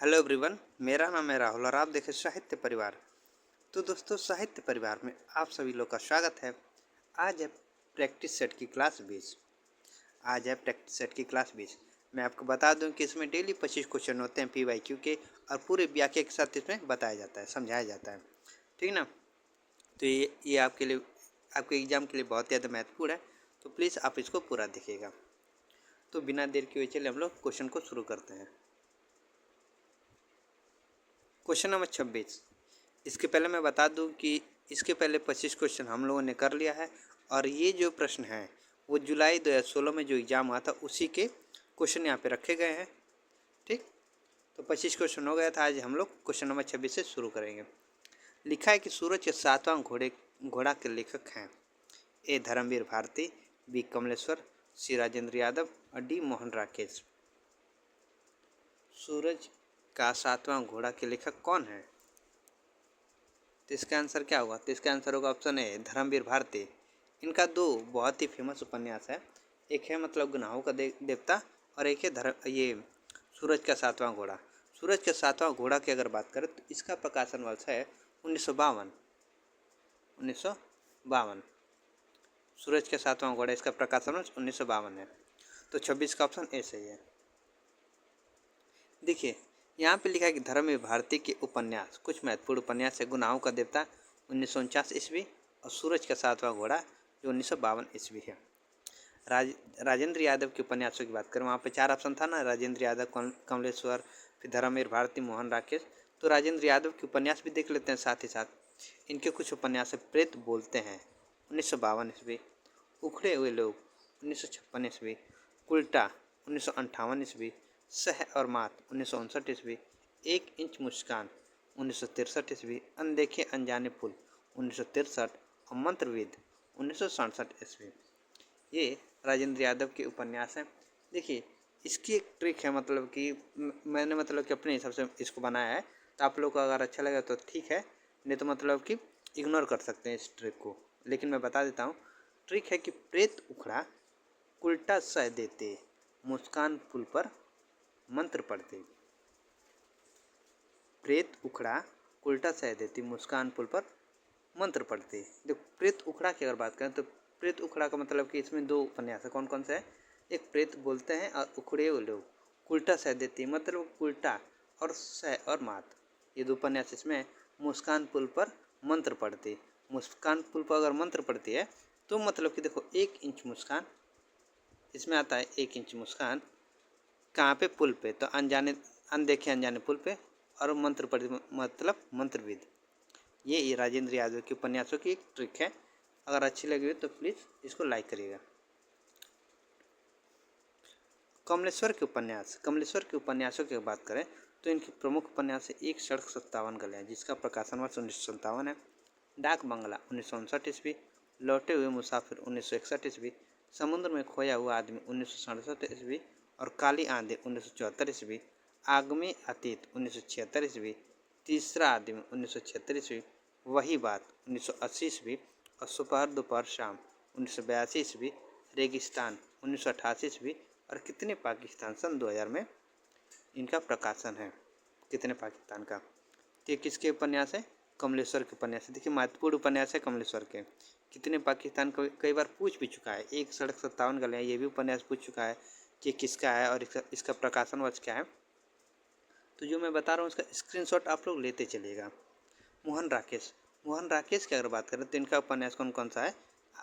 Hello everyone, मेरा नाम है राहुल और आप देखें साहित्य परिवार। तो दोस्तों, साहित्य परिवार में आप सभी लोग का स्वागत है। आज है प्रैक्टिस सेट की क्लास 20। आज है प्रैक्टिस सेट की क्लास 20। मैं आपको बता दूं कि इसमें डेली 25 क्वेश्चन होते हैं PYQ के, और पूरे व्याख्या के साथ इसमें बताया जाता है, समझाया जाता है। ठीक ना। तो ये आपके लिए, आपके एग्ज़ाम के लिए बहुत ज़्यादा महत्वपूर्ण है, तो प्लीज़ आप इसको पूरा देखिएगा। तो बिना देर के हुए चलिए हम लोग क्वेश्चन को शुरू करते हैं। Question number 26। इसके पहले मैं बता दूं कि इसके पहले 25 क्वेश्चन हम लोगों ने कर लिया है, और ये जो प्रश्न है वो जुलाई 2016 में जो एग्ज़ाम हुआ था उसी के क्वेश्चन यहाँ पे रखे गए हैं। ठीक, तो 25 क्वेश्चन हो गया था। आज हम लोग क्वेश्चन नंबर 26 से शुरू करेंगे। लिखा है कि सूरज के सातवां घोड़ा के लेखक हैं ए धर्मवीर भारती, बी कमलेश्वर, सी राजेंद्र यादव और डी मोहन राकेश। सूरज का सातवां घोड़ा के लेखक कौन है? तो इसका आंसर क्या होगा? तो इसका आंसर होगा ऑप्शन ए धर्मवीर भारती। इनका दो बहुत ही फेमस उपन्यास है। एक है मतलब गुनाहों का देवता, और एक है ये सूरज का सातवां घोड़ा। सूरज का सातवां घोड़ा की अगर बात करें तो इसका प्रकाशन वर्ष है 1952। 1952 सूरज का सातवां घोड़ा, इसका प्रकाशन वर्ष 1952 है। तो 26 का ऑप्शन ए सही है। देखिए, यहाँ पे लिखा है कि धर्मवीर भारती के उपन्यास, कुछ महत्वपूर्ण उपन्यास है। गुनाहों का देवता 1949 ईस्वी, और सूरज का सातवां घोड़ा जो 1952 ईस्वी है। राजेंद्र यादव के उपन्यासों की बात करें, वहाँ पे 4 ऑप्शन था ना, राजेंद्र यादव, कमलेश्वर, फिर धर्मवीर भारती, मोहन राकेश। तो राजेंद्र यादव के उपन्यास भी देख लेते हैं साथ ही साथ। इनके कुछ उपन्यास है। प्रेत बोलते हैं 1952 ईस्वी, उखड़े हुए लोग 1956 ईस्वी, उल्टा 1958 ईस्वी, सह और मात 1959 ईस्वी, 1 इंच मुस्कान 1963 ईस्वी, अनदेखे अनजाने पुल 1963, और मंत्रविद 1967 ईस्वी। ये राजेंद्र यादव के उपन्यास हैं। देखिए, इसकी एक ट्रिक है, मतलब कि मैंने मतलब कि अपने हिसाब से इसको बनाया है। तो आप लोग को अगर अच्छा लगे तो ठीक है, नहीं तो मतलब कि इग्नोर कर सकते हैं इस ट्रिक को। लेकिन मैं बता देता हूँ, ट्रिक है कि प्रेत उखड़ा उल्टा सह देते, मुस्कान पुल पर मंत्र पढ़ते। प्रेत उखड़ा उल्टा सह देती, मुस्कान पुल पर मंत्र पढ़ते। देखो, प्रेत उखड़ा की अगर बात करें तो प्रेत उखड़ा का मतलब कि इसमें 2 उपन्यास है। कौन कौन से है? एक प्रेत बोलते हैं और उखड़े हुए लोग उल्टा सह देती, मतलब उल्टा और सह और मात, ये 2 उपन्यास इसमें। मुस्कान पुल पर मंत्र पढ़ती, मुस्कान पुल पर अगर मंत्र पढ़ती है तो मतलब कि देखो 1 इंच मुस्कान, इसमें आता है 1 इंच मुस्कान कहाँ पे? पुल पे। तो अनदेखे अनजाने पुल पे, और मंत्र पढ़ती मतलब मंत्रविद। ये राजेंद्र यादव के उपन्यासों की एक ट्रिक है। अगर अच्छी लगी हो तो प्लीज़ इसको लाइक करिएगा। कमलेश्वर के उपन्यासों की बात करें तो इनके प्रमुख उपन्यास है एक सड़क 57 गलियाँ, जिसका प्रकाशन वर्ष 1957 है, डाक बंगला 1959 ईस्वी, लौटे हुए मुसाफिर 1961 ईस्वी, समुद्र में खोया हुआ आदमी 1967 ईस्वी, और काली आंधी 1974 ईस्वी, आगमे अतीत 1976 ईस्वी, तीसरा आदमी 1976 ईस्वी, वही बात 1980 ईस्वी, और सुपहर दोपहर शाम 1982 ईस्वी, रेगिस्तान 1988 ईस्वी, और कितने पाकिस्तान सन 2000 में इनका प्रकाशन है। कितने पाकिस्तान का। ये किसके उपन्यास है? कमलेश्वर के उपन्यास है। देखिए, महत्वपूर्ण उपन्यास है कमलेश्वर के। कितने पाकिस्तान को कई बार पूछ भी चुका है। एक सड़क 57 गलियाँ, ये भी उपन्यास पूछ चुका है कि किसका है और इसका प्रकाशन वर्ष क्या है। तो जो मैं बता रहा हूँ उसका स्क्रीनशॉट आप लोग लेते चलिएगा। मोहन राकेश की अगर बात करें तो इनका उपन्यास कौन कौन सा है?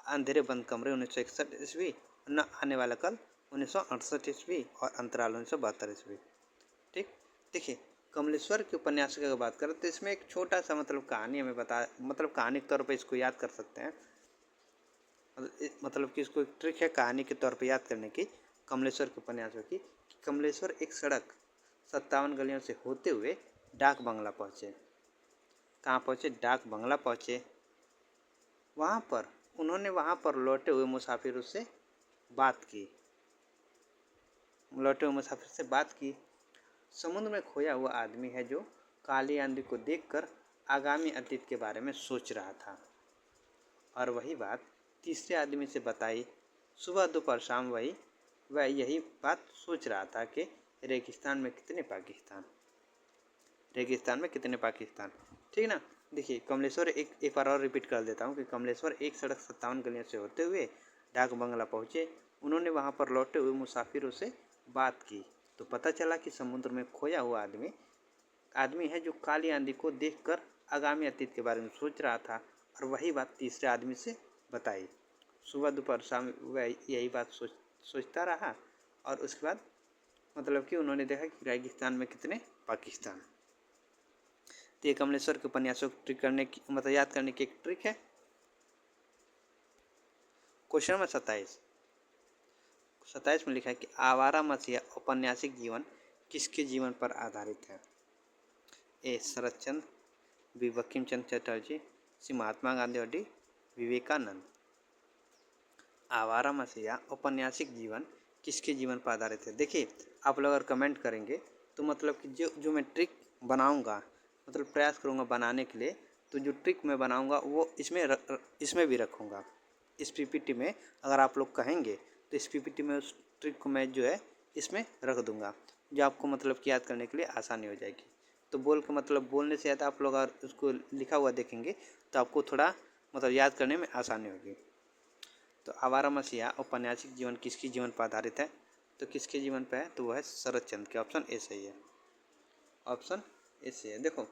अंधेरे बंद कमरे 1961 ईस्वी, न आने वाला कल 1968 ईस्वी, और अंतराल 1972 ईस्वी। ठीक। देखिए, कमलेश्वर के उपन्यास की अगर बात करें तो इसमें एक छोटा सा मतलब कहानी हमें मतलब कहानी के तौर पर इसको याद कर सकते हैं। मतलब कि इसको एक ट्रिक है कहानी के तौर पर याद करने की कमलेश्वर के उपन्यासों की। कमलेश्वर एक सड़क 57 गलियों से होते हुए डाक बंगला पहुँचे। कहाँ पहुँचे? डाक बंगला पहुँचे। वहाँ पर लौटे हुए मुसाफिरों से बात की। समुद्र में खोया हुआ आदमी है जो काली आंधी को देखकर आगामी अतीत के बारे में सोच रहा था, और वही बात तीसरे आदमी से बताई। सुबह दोपहर शाम वह यही बात सोच रहा था कि रेगिस्तान में कितने पाकिस्तान। रेगिस्तान में कितने पाकिस्तान। ठीक ना। देखिए कमलेश्वर एक बार और रिपीट कर देता हूँ कि कमलेश्वर एक सड़क 57 गलियों से होते हुए डाक बंगला पहुँचे। उन्होंने वहाँ पर लौटे हुए मुसाफिरों से बात की तो पता चला कि समुद्र में खोया हुआ आदमी है जो काली आंधी को देखकर आगामी अतीत के बारे में सोच रहा था और वही बात तीसरे आदमी से बताई। सुबह दोपहर शाम वह यही बात सोचता रहा और उसके बाद मतलब कि उन्होंने देखा कि रेगिस्तान में कितने पाकिस्तान। तो ये कमलेश्वर के उपन्यासों को ट्रिक करने की मतलब याद करने की एक ट्रिक है। क्वेश्चन नंबर 27 में लिखा है कि आवारा मसीहा औपन्यासिक जीवन किसके जीवन पर आधारित है। ए शरत चंद्र, बी बंकिम चंद्र चटर्जी, सी महात्मा गांधी और डी विवेकानंद। आवारा मसीहा औपन्यासिक जीवन किसके जीवन पर आधारित है। देखिए आप लोग अगर कमेंट करेंगे तो मतलब कि जो मैं ट्रिक बनाऊंगा मतलब प्रयास करूंगा बनाने के लिए, तो जो ट्रिक मैं बनाऊंगा वो इसमें भी रखूंगा। इस पीपीटी में अगर आप लोग कहेंगे तो इस पीपीटी में उस ट्रिक को मैं जो है इसमें रख दूंगा, जो आपको मतलब कि याद करने के लिए आसानी हो जाएगी। तो बोल के मतलब बोलने से ज़्यादा आप लोग अगर उसको लिखा हुआ देखेंगे तो आपको थोड़ा मतलब याद करने में आसानी होगी। तो आवारा मसीहा औपन्यासिक जीवन किसके जीवन पर आधारित है, तो किसके जीवन पर है, तो वह है शरत चंद्र के। ऑप्शन ए सही है, ऑप्शन ए सही है। देखो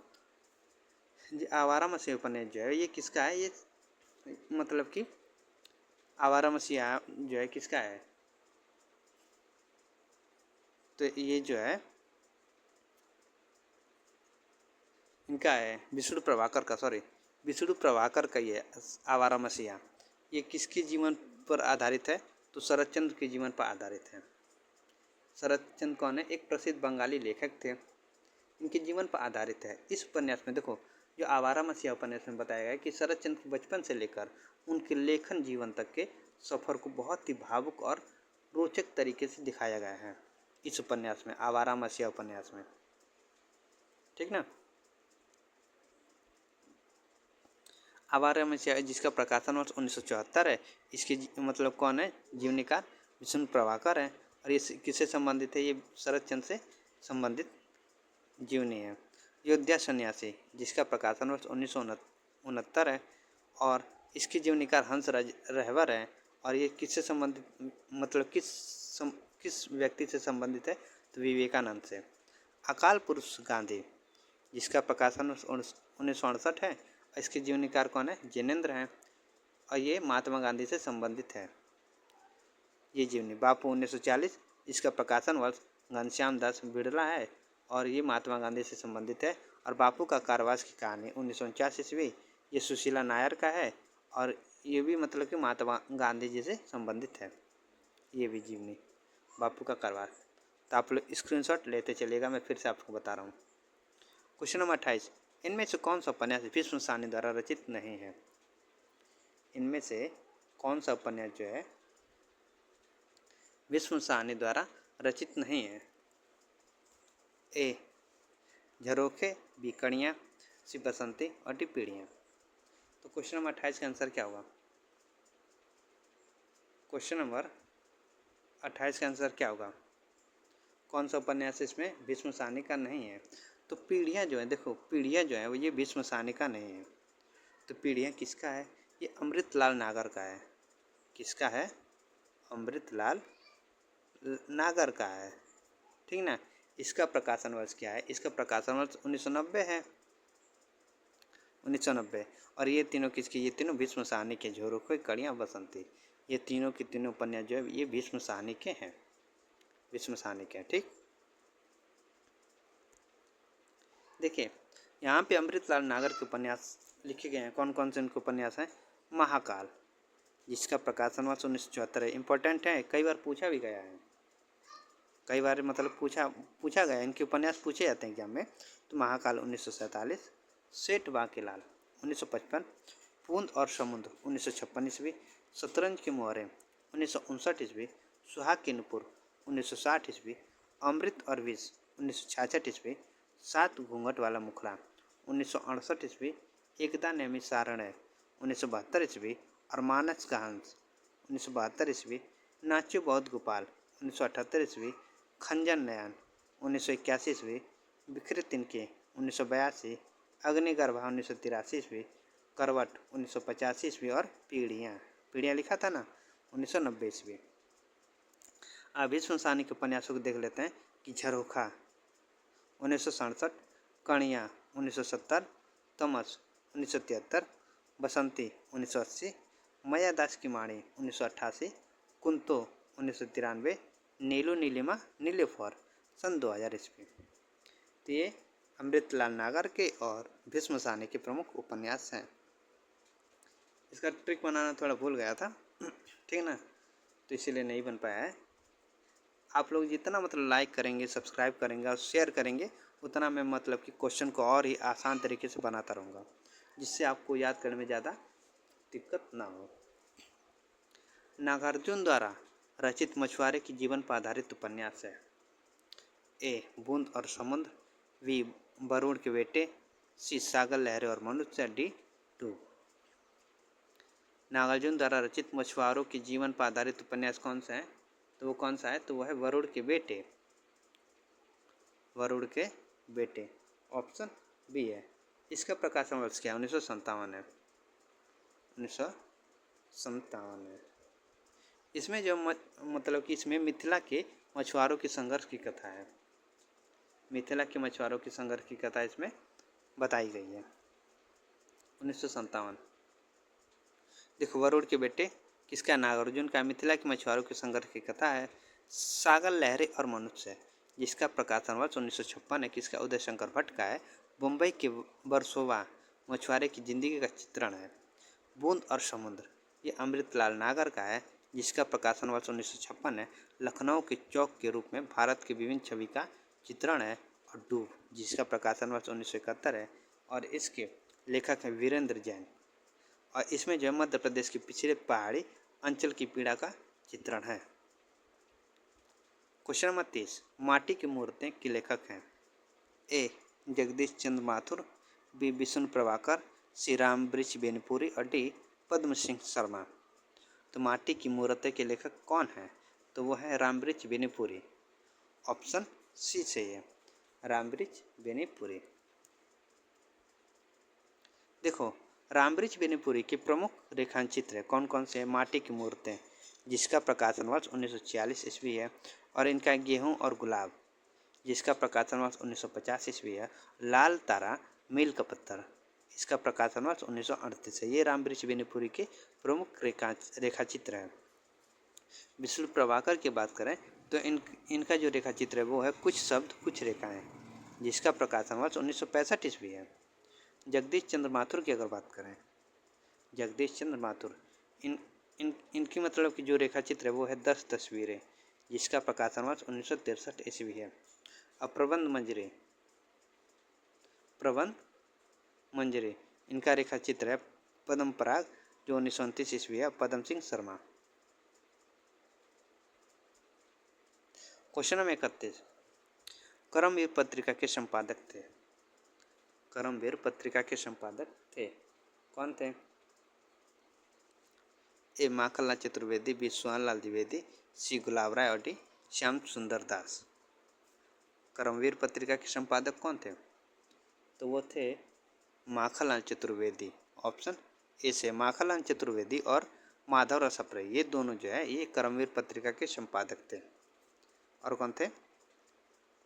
जी आवारा मसीहा उपन्यास जो है ये किसका है, ये मतलब कि आवारा मसीहा जो है किसका है, तो ये जो है इनका है विष्णु प्रभाकर का, विष्णु प्रभाकर का ये आवारा मसीहा। ये किसके जीवन पर आधारित है, तो शरत चंद्र के जीवन पर आधारित है। शरत चंद्र कौन है, एक प्रसिद्ध बंगाली लेखक थे, इनके जीवन पर आधारित है। इस उपन्यास में देखो जो आवारा मसीहा उपन्यास में बताया गया है कि शरत चंद्र के बचपन से लेकर उनके लेखन जीवन तक के सफ़र को बहुत ही भावुक और रोचक तरीके से दिखाया गया है इस उपन्यास में, आवारा मसीहा उपन्यास में। ठीक ना। आवारा मसीहा जिसका प्रकाशन वर्ष 1974 है, इसके मतलब कौन है, जीवनीकार विष्णु प्रभाकर है। और ये किससे संबंधित है, ये शरत चंद्र से संबंधित जीवनी है। अयोध्या सन्यासी जिसका प्रकाशन वर्ष 1969 है और इसके जीवनीकार हंसराज रहबर है। और ये किससे संबंधित मतलब किस व्यक्ति से संबंधित है, तो विवेकानंद से। अकाल पुरुष गांधी जिसका प्रकाशन वर्ष 1968 है, इसके जीवनीकार कौन है, जैनेंद्र हैं। और ये महात्मा गांधी से संबंधित है ये जीवनी। बापू 1940 इसका प्रकाशन वर्ष घनश्याम दास बिड़ला है और ये महात्मा गांधी से संबंधित है। और बापू का कारावास की कहानी 1949 ईस्वी, ये सुशीला नायर का है और ये भी मतलब कि महात्मा गांधी जी से संबंधित है ये भी जीवनी, बापू का कारावास। तो आप लोग स्क्रीनशॉट लेते चलिएगा, मैं फिर से आपको बता रहा हूँ। क्वेश्चन नंबर 28, इनमें से कौन सा उपन्यास भीष्म साहनी द्वारा रचित नहीं है। इनमें से कौन सा उपन्यास जो है भीष्म साहनी द्वारा रचित नहीं है। ए झरोखे, बी कड़ियाँ, सी बसंती और डी पीढ़ियाँ। तो क्वेश्चन नंबर 28 का आंसर क्या होगा, क्वेश्चन नंबर 28 का आंसर क्या होगा, कौन सा उपन्यास इसमें भीष्म साहनी का नहीं है। तो पीढ़ियाँ जो है, देखो पीढ़ियाँ जो है वो ये भीष्म साहनी का नहीं है। तो पीढ़ियाँ किसका है, ये अमृतलाल नागर का है। किसका है, अमृतलाल नागर का है। ठीक ना। इसका प्रकाशन वर्ष क्या है, इसका प्रकाशन वर्ष 1990 है, 1990। और ये तीनों किसके, ये तीनों भीष्म साहनी के, झरोखे, कड़ियाँ, बसंती, ये तीनों के तीनों उपन्यास जो है ये भीष्म साहनी के हैं, भीष्म साहनी के हैं। ठीक। देखिए यहाँ पे अमृतलाल नागर के उपन्यास लिखे गए हैं। कौन कौन से उनके उपन्यास हैं, महाकाल जिसका प्रकाशन वर्ष 1974 है। इम्पोर्टेंट है, कई बार पूछा भी गया है, कई बार मतलब पूछा गया, इनके उपन्यास पूछे जाते हैं एग्जाम में। तो महाकाल 1947, सेठ बांकेलाल 1955, बूंद और समुद्र 1956 ईस्वी, शतरंज के मुहरे 1959 ईस्वी, सुहाग की नुपुर 1960 ईस्वी, अमृत और विष 1966 ईस्वी, सात घूंघट वाला मुखड़ा 1968 ईस्वी, एकदा नेमी सारण 1972 ईस्वी और मानस का हंस 1972 ईस्वी, नाचो बौद्ध गोपाल 1978 ईस्वी, खंजन नयन 1981 ईस्वी, बिखरे तिनके 1982, अग्निगर्भा 1983 ईस्वी, करवट 1985 ईस्वी और पीढ़ियाँ पीढ़ियाँ लिखा था ना 1990 ईस्वी। अब भीष्म साहनी के उपन्यासों को देख लेते हैं कि झरोखा 1967, कणिया 1970, तमस 1973, बसंती 1980, मायादास की माणी 1988, कुंतो 1993, नीलू नीलिमा नीलोफर सन 2000 ईस्वी। तो ये अमृतलाल नागर के और भीष्म साहनी के प्रमुख उपन्यास हैं। इसका ट्रिक बनाना थोड़ा भूल गया था, ठीक है ना, तो इसीलिए नहीं बन पाया है। आप लोग जितना मतलब लाइक करेंगे, सब्सक्राइब करेंगे और शेयर करेंगे, उतना मैं मतलब कि क्वेश्चन को और ही आसान तरीके से बनाता रहूँगा, जिससे आपको याद करने में ज़्यादा दिक्कत ना हो। नागार्जुन द्वारा रचित मछुआरे की जीवन पर आधारित उपन्यास है। ए बूंद और समुद्र, बी वरुण के बेटे, सी सागर लहरें और मनुष्य, डी डूब। नागार्जुन द्वारा रचित मछुआरों के जीवन पर आधारित उपन्यास कौन सा है? तो वो कौन सा है? तो वो है वरुण के बेटे। वरुण के बेटे ऑप्शन बी है। इसका प्रकाशन वर्ष क्या है? 1957 है। 1957 है। इसमें जो मतलब कि इसमें मिथिला के मछुआरों के संघर्ष की कथा है। मिथिला के मछुआरों की संघर्ष की कथा इसमें बताई गई है। 1957। देखो, वरुण के बेटे किसका? नागार्जुन का। मिथिला के मछुआरों के संघर्ष की कथा है सागर लहरें और मनुष्य, जिसका प्रकाशन वर्ष 1956 है। किसका? उदय शंकर भट्ट का है। मुंबई के वर्सोवा मछुआरे की जिंदगी का चित्रण है। बूंद और समुद्र, ये अमृतलाल नागर का है, जिसका प्रकाशन वर्ष 1956 है। लखनऊ के चौक के रूप में भारत की विभिन्न छवि का चित्रण है। और डूब, जिसका प्रकाशन वर्ष 1971 है, और इसके लेखक हैं वीरेंद्र जैन। और इसमें जो है मध्य प्रदेश के पिछड़े पहाड़ी अंचल की पीड़ा का चित्रण है। क्वेश्चन नंबर 30, माटी की मूर्तें के लेखक हैं। ए जगदीश चंद्र माथुर, बी विष्णु प्रभाकर, सी राम वृक्ष बेनीपुरी और डी पद्म सिंह शर्मा। तो माटी की मूर्तें के लेखक कौन है? तो वो है राम वृक्ष बेनीपुरी। ऑप्शन सी सही है, राम वृक्ष बेनीपुरी। देखो, रामवृक्ष बेनीपुरी के प्रमुख रेखांचित्र है कौन कौन से हैं? माटी की मूर्तें, जिसका प्रकाशन वर्ष 1946 ईस्वी है, और इनका गेहूं और गुलाब, जिसका प्रकाशन वर्ष 1950 ईस्वी है। लाल तारा मील का पत्थर, इसका प्रकाशन वर्ष 1938 है। ये रामवृक्ष बेनीपुरी के प्रमुख रेखाचित्र हैं। विष्णु प्रभाकर की बात करें तो इनका जो रेखाचित्र है वो है कुछ शब्द कुछ रेखाएं, जिसका प्रकाशन वर्ष 1965 ईस्वी है। जगदीश चंद्र माथुर की अगर बात करें, जगदीश चंद्र माथुर, इनकी मतलब की जो रेखाचित्र है वो है 10 तस्वीरें, जिसका प्रकाशन वर्ष 1963 ईस्वी है। अब प्रबंध मंजरी, इनका रेखाचित्र है पद्म पराग, जो 1929 ईस्वी है। पद्म सिंह शर्मा। क्वेश्चन नंबर 31, कर्मवीर पत्रिका के संपादक थे। कर्मवीर पत्रिका के संपादक थे, कौन थे? ए माखनलाल चतुर्वेदी, बी सोहनलाल द्विवेदी, सी गुलाब राय और डी श्याम सुंदर दास। कर्मवीर पत्रिका के संपादक कौन थे? तो वो थे माखनलाल चतुर्वेदी। ऑप्शन ए से माखनलाल चतुर्वेदी और माधवराव सप्रे, ये दोनों जो है ये कर्मवीर पत्रिका के संपादक थे। और कौन थे?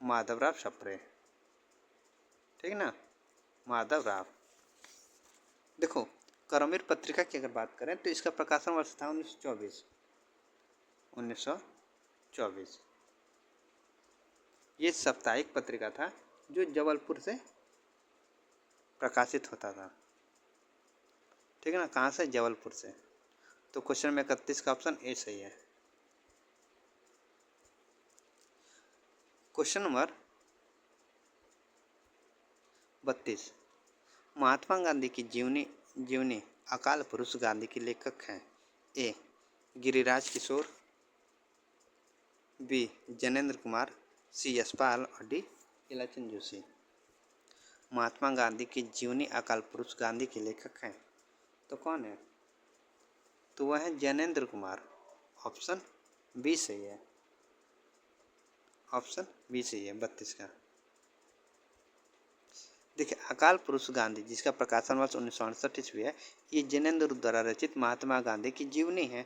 माधवराव सप्रे, ठीक ना, माधवराव। देखो, कर्मवीर पत्रिका की अगर बात करें तो इसका प्रकाशन वर्ष था 1924। ये साप्ताहिक पत्रिका था जो जबलपुर से प्रकाशित होता था, ठीक है ना। कहाँ से? जबलपुर से। तो क्वेश्चन में 31 का ऑप्शन ए सही है। क्वेश्चन नंबर 32, महात्मा गांधी की जीवनी अकाल पुरुष गांधी के लेखक हैं। ए गिरिराज किशोर, बी जनेंद्र कुमार, सी यशपाल और डी इलाचंद जोशी। महात्मा गांधी की जीवनी अकाल पुरुष गांधी के लेखक हैं, तो कौन है? तो वह है जनेंद्र कुमार। ऑप्शन बी सही है, ऑप्शन बी सही है 32 का। देखिए, अकाल पुरुष गांधी जिसका प्रकाशन वर्ष 1968 ईस्वी है, ये जैनेन्द्र द्वारा रचित महात्मा गांधी की जीवनी है।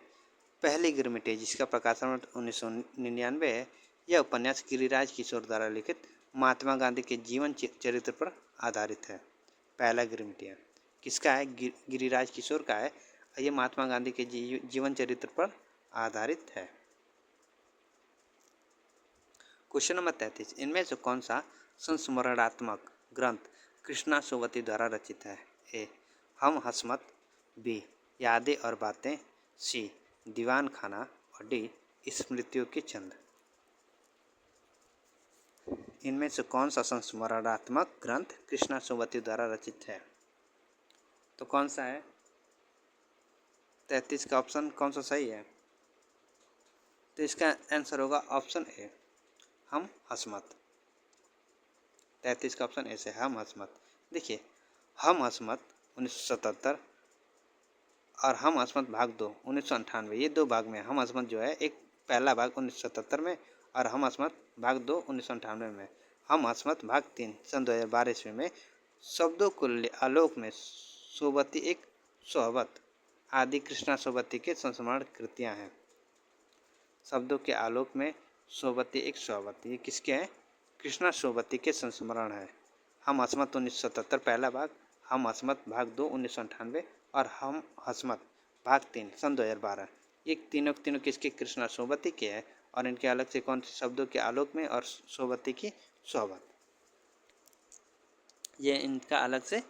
पहली गिरमिटी जिसका प्रकाशन वर्ष 1999 है, यह उपन्यास गिरिराज किशोर द्वारा लिखित महात्मा गांधी के जीवन चरित्र पर आधारित है। पहला गिरमिटिया किसका है? गिरिराज किशोर का है। ये महात्मा गांधी के जीवन चरित्र पर आधारित है। क्वेश्चन नंबर 33, इनमें से कौन सा संस्मरणात्मक ग्रंथ कृष्णा सोबती द्वारा रचित है? ए, हम हसमत, बी, यादें और बातें, सी, दीवान खाना और डी, स्मृतियों के छंद। इनमें से कौन सा संस्मरणात्मक ग्रंथ कृष्णा सोबती द्वारा रचित है? तो कौन सा है? 33 का ऑप्शन कौन सा सही है? तो इसका आंसर होगा ऑप्शन ए, हम हसमत। 33 का ऑप्शन ए से हम हसमत। देखिए, हम हसमत 1977 और हम हसमत भाग 2 1998, ये दो भाग में। हम हसमत जो है एक पहला भाग 1977 में और हम हसमत भाग 2 1998 में। हम हसमत भाग 3 सन 2012 ईस्वी में। शब्दों को आलोक में सोबती एक सोहबत आदि कृष्णा सोबती के संस्मरण कृतियाँ हैं। शब्दों के आलोक में सोबती एक सोहबत, ये किसके हैं? कृष्णा सोबती के संस्मरण है। हम हसमत 1977 पहला भाग, हम हसमत भाग 2 1998 और हम हसमत भाग 3 सन 2012, ये तीनों किसके? कृष्णा सोबती के हैं। और इनके अलग से कौन से? शब्दों के आलोक में और सोबती की सोहबत, ये इनका अलग से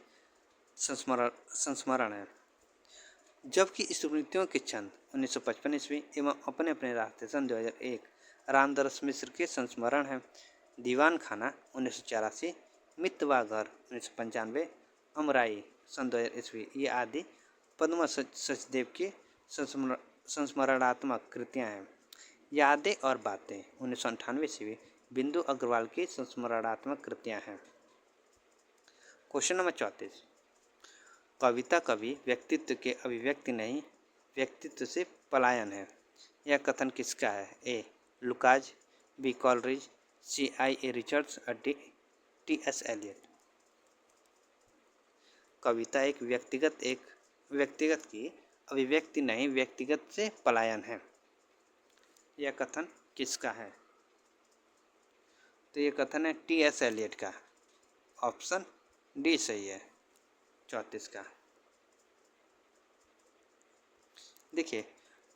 संस्मरण है। जबकि स्मृतियों के छंद 1955 ईस्वी एवं अपने अपने रास्ते सन 2001 रामदास मिश्र के संस्मरण है। दीवान खाना 1984, मितवा घर 1995, अमराई सन 2000 ईस्वी, ये आदि पद्मा सचदेव की संस्मरणात्मक कृतियाँ हैं। यादें और बातें 1998 ईस्वी बिंदु अग्रवाल की संस्मरणात्मक कृतियाँ हैं। क्वेश्चन नंबर 34, कविता कवि व्यक्तित्व के अभिव्यक्ति नहीं, व्यक्तित्व से पलायन है। यह कथन किसका है? ए, लुकाज, बी, कॉलरिज, सी, आई.ए. रिचर्ड्स और डी, टी.एस. एलियट। कविता एक व्यक्तिगत की अभिव्यक्ति नहीं, व्यक्तिगत से पलायन है। यह कथन किसका है? तो यह कथन है टी.एस. एलियट का। ऑप्शन डी सही है 34 का। देखिए,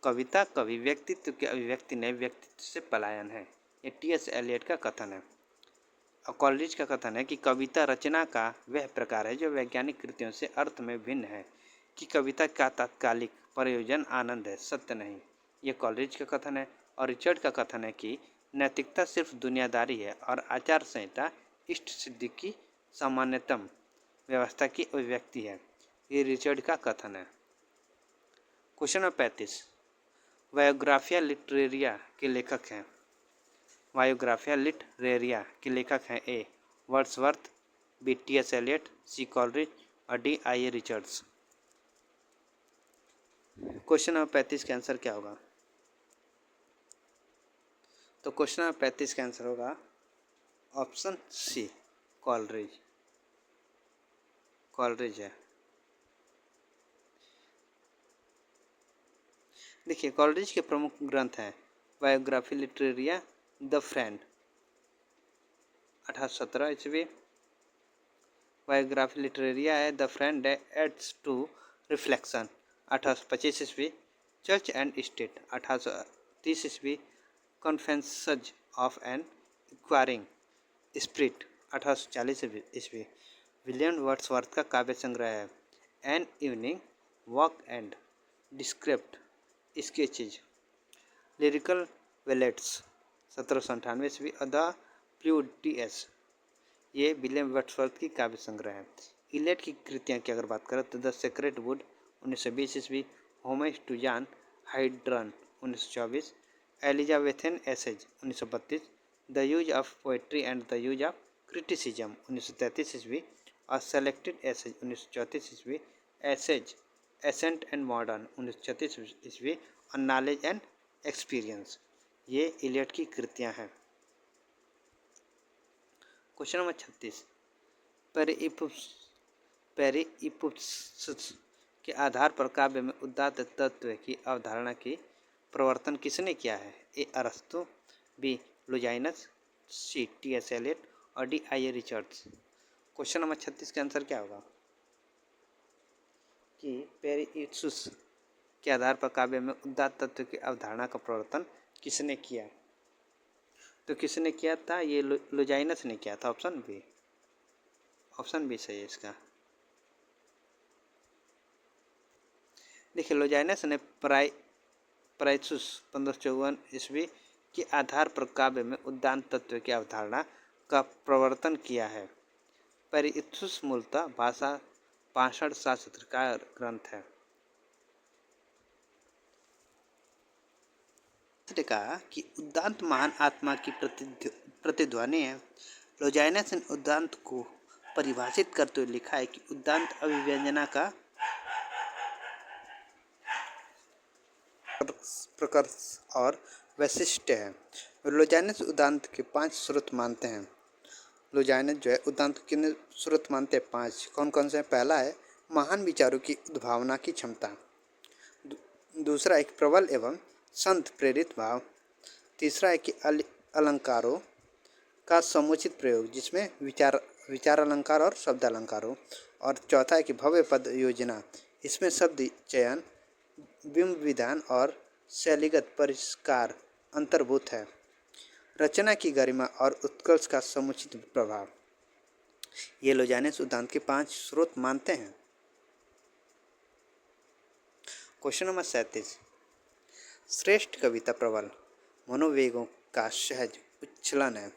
कविता कवि व्यक्तित्व के अभिव्यक्ति नहीं, व्यक्तित्व से पलायन है, ये टी.एस. एलियट का कथन है। और कॉलरिज का कथन है कि कविता रचना का वह प्रकार है जो वैज्ञानिक कृतियों से अर्थ में भिन्न है, कि कविता का तात्कालिक प्रयोजन आनंद है, सत्य नहीं। ये कॉलरिज का कथन है। और रिचर्ड का कथन है कि नैतिकता सिर्फ दुनियादारी है और आचार संहिता इष्ट सिद्धि की सामान्यतम व्यवस्था की अभिव्यक्ति है, ये रिचर्ड का कथन है। क्वेश्चन नंबर 35, बायोग्राफिया लिटरेरिया के लेखक हैं। बायोग्राफिया लिटरेरिया के लेखक हैं ए, वर्ड्सवर्थ, बी, टी.एस. एलियट, सी, कॉलरिज और D, IA. Richards. Question number 35 का आंसर क्या होगा? तो क्वेश्चन नंबर 35 का आंसर होगा ऑप्शन सी, कॉलरिज। कॉलरिज है। देखिए, कॉलरिज के प्रमुख ग्रंथ हैं बायोग्राफी लिटरेरिया, द फ्रेंड 1817 ईस्वी, बायोग्राफी लिटरेरिया है the friend aids to reflection 1825 ईस्वी, चर्च एंड स्टेट 1830 ईस्वी, confessions of an inquiring spirit 1840 ईस्वी, विलियम वर्ड्सवर्थ का काव्य संग्रह है an evening walk and descriptive sketches, lyrical ballads 1798 ईस्वी, द प्लूटियस, ये विलियम वर्ड्सवर्थ की काव्य संग्रह है। इलियट की कृतियाँ की अगर बात करें तो द सेक्रेट वुड 1920 ईस्वी, homage to John Dryden 1924, Elizabethan essays 1932, the use of poetry and the use of criticism 1933 ईस्वी और सेलेक्टेड एसेज 1934 ईस्वी, एसेज एसेंट एंड मॉडर्न 1936 ईस्वी और नॉलेज एंड एक्सपीरियंस, ये इलियट की कृतियाँ हैं। क्वेश्चन नंबर 36, पेरिप्पुस पेरिप्पुस के आधार पर काव्य में उदात्त तत्व की अवधारणा की प्रवर्तन किसने किया है? ए अरस्तु, बी लुजाइनस, सी टी.एस. एलियट और D I A Richards. Question number 36 का आंसर क्या होगा कि पेरिप्पुस के आधार पर काव्य में उदात्त तत्व की अवधारणा का प्रवर्तन किसने किया? तो किसने किया था? ये लुजाइनस ने किया था। ऑप्शन बी सही है इसका। देखिए, लुजाइनस ने पराइसुस 1554 ईस्वी के आधार पर काव्य में उदात्त तत्व की अवधारणा का प्रवर्तन किया है। पेरिप्पुस मूलतः भाषा 65 शास्त्र का ग्रंथ है। ने कहा कि उदात्त महान आत्मा की प्रतिध्वनि है। लुजाइनस ने उदात्त को परिभाषित करते हुए लिखा है कि उदात्त अभिव्यंजना का प्रकर्ष और वैशिष्ट्य है। लुजाइनस उदात्त के 5 स्रोत मानते हैं। लुजाइनस जो है उदात्त के स्रोत मानते हैं 5। कौन कौन से हैं? पहला है महान विचारों की उद्भावना की क्षमता। दूसरा एक प्रबल एवं संत प्रेरित भाव। तीसरा है कि अलंकारों का समुचित प्रयोग जिसमें विचार अलंकार और शब्द अलंकार हो। और चौथा है कि भव्य पद योजना, इसमें शब्द चयन, बिंब विधान और शैलीगत परिष्कार अंतर्भूत है। रचना की गरिमा और उत्कर्ष का समुचित प्रभाव। ये लुजाइनस उदात्त के 5 स्रोत मानते हैं। Question number 37। श्रेष्ठ कविता प्रबल मनोवेगों का सहज उच्छलन है,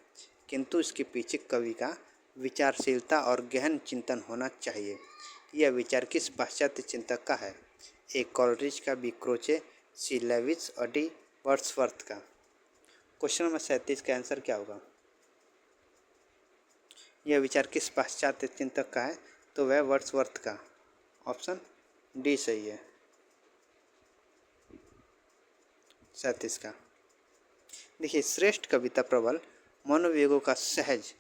किंतु इसके पीछे कवि का विचारशीलता और गहन चिंतन होना चाहिए। यह विचार किस पाश्चात्य चिंतक का है? ए कॉलरिज का, बी क्रोचे, सी लेविस और डी वर्ड्सवर्थ का। क्वेश्चन नंबर 37 का आंसर क्या होगा? यह विचार किस पाश्चात्य चिंतक का है? तो वह वर्ड्सवर्थ का। ऑप्शन डी सही है 37 का। देखिए, श्रेष्ठ कविता प्रबल मनोवेगों का सहज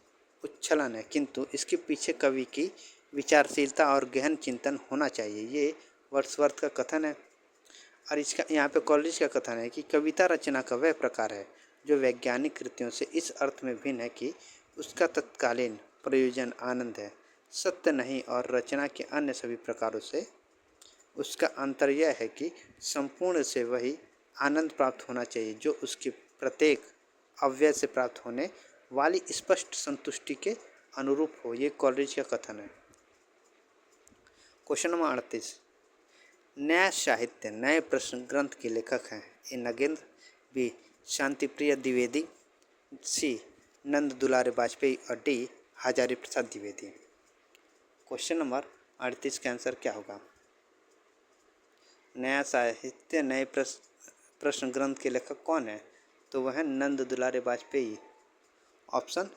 उच्छलन है, किंतु इसके पीछे कवि की विचारशीलता और गहन चिंतन होना चाहिए। ये वर्ड्सवर्थ का कथन है। और इसका यहाँ पे कॉलरिज का कथन है कि कविता रचना का वह प्रकार है जो वैज्ञानिक कृतियों से इस अर्थ में भिन्न है कि उसका तत्कालीन प्रयोजन आनंद है, सत्य नहीं, और रचना के अन्य सभी प्रकारों से उसका अंतर यह है कि संपूर्ण से वही आनंद प्राप्त होना चाहिए जो उसके प्रत्येक अव्यय से प्राप्त होने वाली स्पष्ट संतुष्टि के अनुरूप हो। ये कॉलरिज का कथन है। Question number 38। नया साहित्य नए प्रश्न ग्रंथ के लेखक हैं। ए नगेंद्र, बी शांतिप्रिय द्विवेदी, सी नंद दुलारे वाजपेयी और D Hazari Prasad Dwivedi. Question number 38 का आंसर क्या होगा? नया साहित्य नए प्रश्न ग्रंथ के लेखक कौन है? तो वह है नंद दुलारे वाजपेयी। ऑप्शन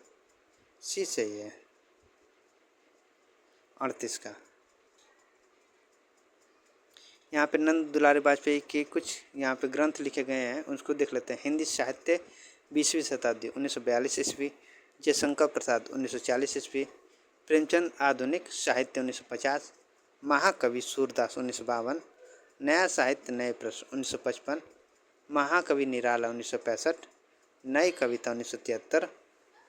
सी सही है 38 का। यहाँ पे नंद दुलारे वाजपेयी के कुछ यहाँ पे ग्रंथ लिखे गए हैं, उसको देख लेते हैं। हिंदी साहित्य 20वीं शताब्दी 1942 ईस्वी, जयशंकर प्रसाद 1940 ईस्वी, प्रेमचंद आधुनिक साहित्य 1950, महाकवि सूरदास 1952, नया साहित्य नए प्रश्न 1955, महाकवि निराला 1965, नई कविता 1973,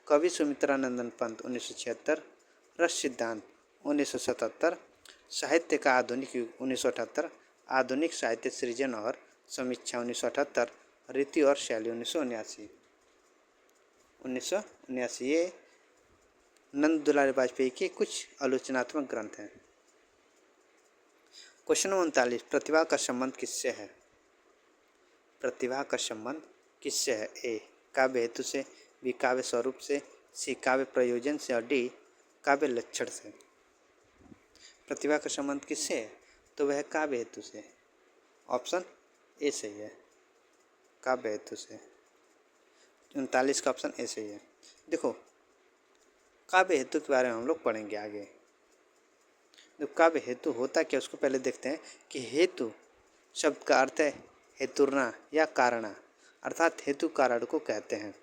कवि सुमित्रानंदन पंत 1976, रस सिद्धांत 1977, साहित्य का आधुनिक युग 1978, आधुनिक साहित्य सृजन और समीक्षा 1978, रीति और शैली 1979। ये नंद दुलारे वाजपेयी के कुछ आलोचनात्मक ग्रंथ हैं। Question number 39। प्रतिभा का संबंध किससे है? प्रतिभा का संबंध किससे है? ए काव्य हेतु से, बी काव्य स्वरूप से, सी काव्य प्रयोजन से और डी काव्य लक्षण से। प्रतिभा का संबंध किससे है? तो वह काव्य हेतु से। ऑप्शन ए सही है काव्य हेतु से। 39 का ऑप्शन ए सही है। देखो, काव्य हेतु के बारे में हम लोग पढ़ेंगे आगे। तो काव्य हेतु होता क्या, उसको पहले देखते हैं कि हेतु शब्द का अर्थ है हेतुर्ना या कारणा, अर्थात हेतु कारण को कहते हैं।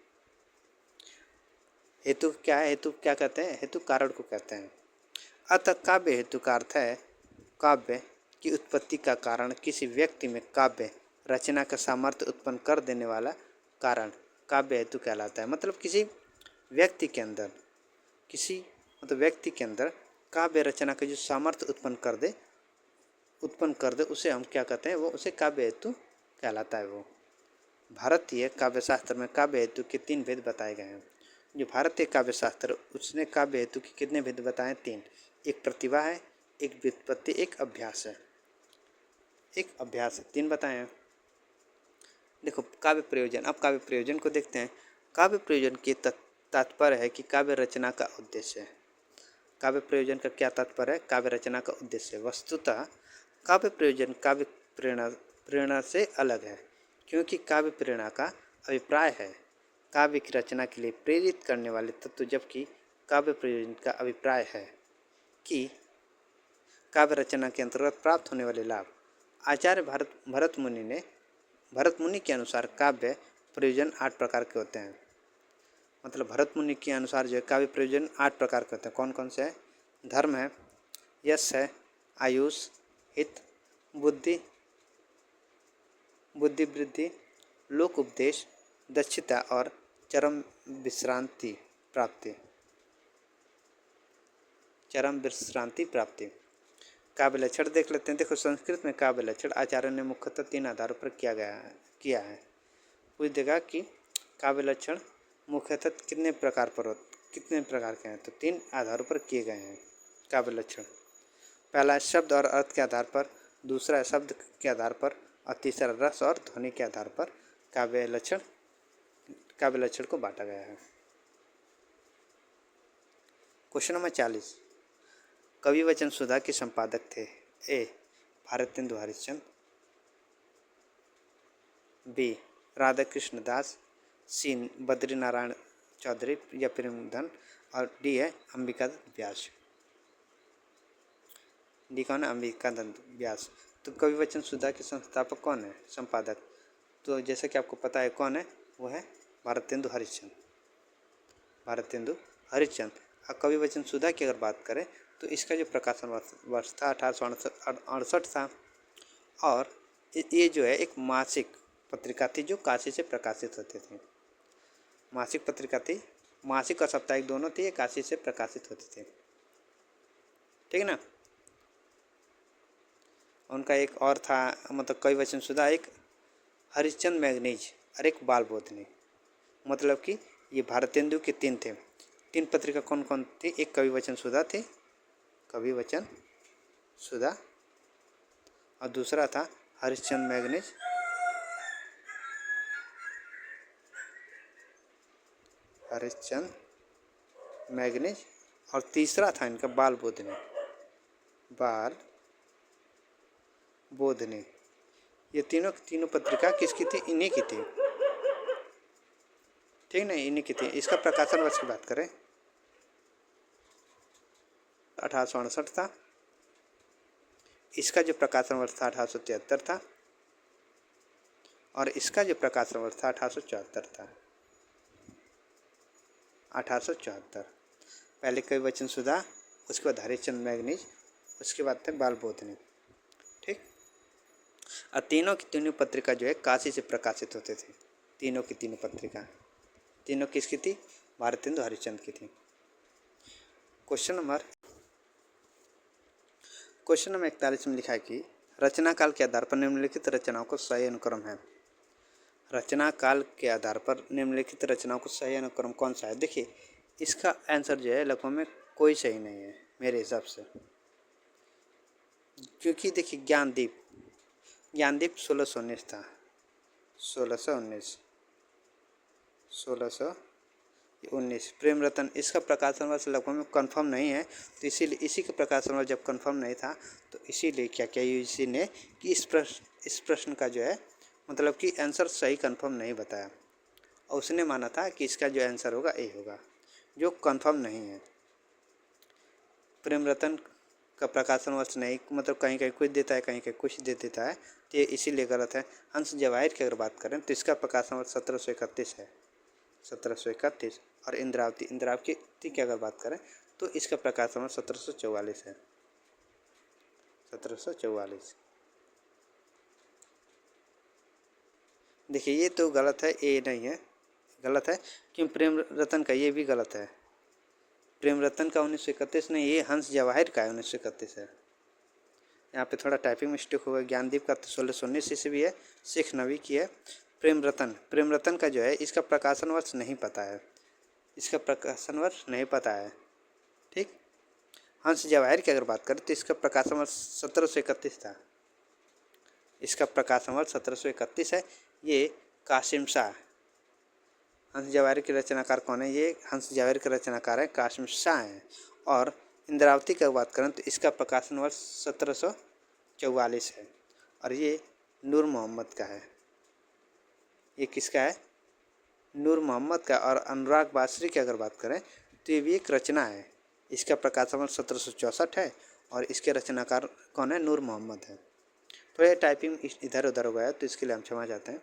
हेतु क्या है? हेतु क्या कहते हैं? हेतु कारण को कहते हैं। अतः काव्य हेतु का अर्थ है काव्य की उत्पत्ति का कारण, किसी व्यक्ति में काव्य रचना का सामर्थ्य उत्पन्न कर देने वाला कारण काव्य हेतु कहलाता है। मतलब किसी व्यक्ति के अंदर व्यक्ति के अंदर काव्य रचना का जो सामर्थ्य उत्पन्न कर दे उसे हम क्या कहते हैं, वो उसे काव्य हेतु कहलाता है। वो भारतीय काव्य शास्त्र में काव्य हेतु के 3 भेद बताए गए हैं। जो भारतीय काव्य शास्त्र उसने काव्य हेतु के कितने भेद बताए? 3। एक प्रतिभा है, एक व्युत्पत्ति, एक अभ्यास है। 3 बताए हैं। देखो काव्य प्रयोजन, अब काव्य प्रयोजन को देखते हैं। काव्य प्रयोजन के तात्पर्य है कि काव्य रचना का उद्देश्य है। काव्य प्रयोजन का क्या तात्पर्य है? काव्य रचना का उद्देश्य। वस्तुतः काव्य प्रयोजन काव्य प्रेरणा से अलग है, क्योंकि काव्य प्रेरणा का अभिप्राय है काव्य की रचना के लिए प्रेरित करने वाले तत्व, जबकि काव्य प्रयोजन का अभिप्राय है कि काव्य रचना के अंतर्गत प्राप्त होने वाले लाभ। आचार्य भरत मुनि के अनुसार काव्य प्रयोजन 8 प्रकार के होते हैं। मतलब भरत मुनि के अनुसार जो है काव्य प्रयोजन 8 प्रकार के होते हैं। कौन कौन से हैं? धर्म है, यश है, आयुष, हित, बुद्धि वृद्धि, लोक उपदेश, दक्षता और चरम विश्रांति प्राप्ति। काव्य लक्षण देख लेते हैं। देखो संस्कृत में काव्य लक्षण आचार्य ने मुख्यतः 3 आधारों पर किया है। पूछ देगा कि काव्य लक्षण मुख्यतः कितने प्रकार के हैं? तो 3 आधारों पर किए गए हैं काव्य लक्षण। पहला है शब्द और अर्थ के आधार पर, दूसरा है शब्द के आधार पर, और तीसरा रस और ध्वनि के आधार पर काव्य लक्षण को बांटा गया है। Question number 40। कवि वचन सुधा के संपादक थे? ए. भारतेंदु हरिश्चंद्र, बी. राधाकृष्ण दास, सी. बद्रीनारायण चौधरी या प्रेमधन, और डी है अंबिकादत्त व्यास। डी कौन है? अंबिकादत्त व्यास। तो कवि वचन सुधा के संस्थापक कौन है? संपादक। तो जैसा कि आपको पता है कौन है, वो है भारतेंदु हरिश्चंद्र। और कवि वचन सुधा की अगर बात करें तो इसका जो प्रकाशन वर्ष था 1868 था, और ये जो है एक मासिक पत्रिका थी जो काशी से प्रकाशित होती थी। मासिक पत्रिका थी, मासिक और साप्ताहिक दोनों थी, ये काशी से प्रकाशित होती थी। ठीक है ना। उनका एक और था, मतलब कवि वचन सुधा, एक हरिश्चंद्र मैगनीज और एक बाल बोधनी। मतलब कि ये भारतेंदु के 3 थे। 3 पत्रिका कौन कौन थी? एक कवि वचन सुधा और दूसरा था हरिश्चंद्र मैगनीज, और तीसरा था इनका बाल बोधनी। ये तीनों पत्रिका किसकी थी? इन्हीं की थी। ठीक ना, इन्हीं की थी। इसका प्रकाशन वर्ष की बात करें 1868 था। इसका जो प्रकाशन वर्ष था 1873 था, और इसका जो प्रकाशन वर्ष था 1874 था। 1874। पहले कवि वचन सुधा, उसके बाद हरिश्चंद्र मैगनीज, उसके बाद थे बाल बोधनी। ठीक। और तीनों की तीनों पत्रिका जो है काशी से प्रकाशित होते थे। तीनों की तीनों पत्रिका, तीनों किसकी थी? भारतेंदु हरिश्चंद्र की थी। क्वेश्चन नंबर 41 में लिखा है कि रचना काल के आधार पर निम्नलिखित रचनाओं को सही अनुक्रम है। रचना काल के आधार पर निम्नलिखित रचनाओं को सही अनुक्रम कौन सा है? देखिए इसका आंसर जो है लगभग में कोई सही नहीं है मेरे हिसाब से, क्योंकि देखिए ज्ञानदीप 1619 था। 1619 प्रेम रतन, इसका प्रकाशन वर्ष लगभग में कंफर्म नहीं है, तो इसीलिए इसी का प्रकाशन वर्ष जब कंफर्म नहीं था तो इसीलिए क्या किया यूजीसी ने कि इस प्रश्न का जो है मतलब कि आंसर सही कंफर्म नहीं बताया, और उसने माना था कि इसका जो आंसर होगा ए होगा, जो कंफर्म नहीं है। प्रेम रतन का प्रकाशन वर्ष नहीं, मतलब कहीं कहीं कुछ देता है, कहीं कहीं कुछ दे देता है, तो ये इसीलिए गलत है। हंस जवाहिर की अगर बात करें तो इसका प्रकाशन वर्ष 1731 है, 1731। और इंद्रावती की अगर बात करें तो इसका प्रकाशन वर्ष 1744 है, 1744। देखिए ये तो गलत है, ए नहीं है, गलत है क्यों, प्रेम रतन का ये भी गलत है। प्रेम रतन का 1931 नहीं, ये हंस जवाहिर का है, 1931 है। यहाँ पे थोड़ा टाइपिंग मिस्टेक होगा। ज्ञानदीप का 1619 ईस्वी है, शेख नबी की है। प्रेम रतन का जो है इसका प्रकाशन वर्ष नहीं पता है, इसका प्रकाशन वर्ष नहीं पता है। ठीक, हंस जवाहिर की अगर बात करें तो इसका प्रकाशन वर्ष 1731 था, इसका प्रकाशन वर्ष 1731 है। ये कासिम शाह, हंस जवाहिर के रचनाकार कौन है, ये हंस जवाहिर के रचनाकार है कासिम शाह हैं। और इंद्रावती की बात करें तो इसका प्रकाशन वर्ष 1744 है, और ये नूर मोहम्मद का है। ये किसका है, नूर मोहम्मद का। और अनुराग बासरी की अगर बात करें तो ये भी एक रचना है, इसका प्रकाशन वर्ष 1764 है, और इसके रचनाकार कौन है, नूर मोहम्मद है। थोड़ा टाइपिंग इधर उधर हो गया तो इसके लिए हम क्षमा चाहते हैं।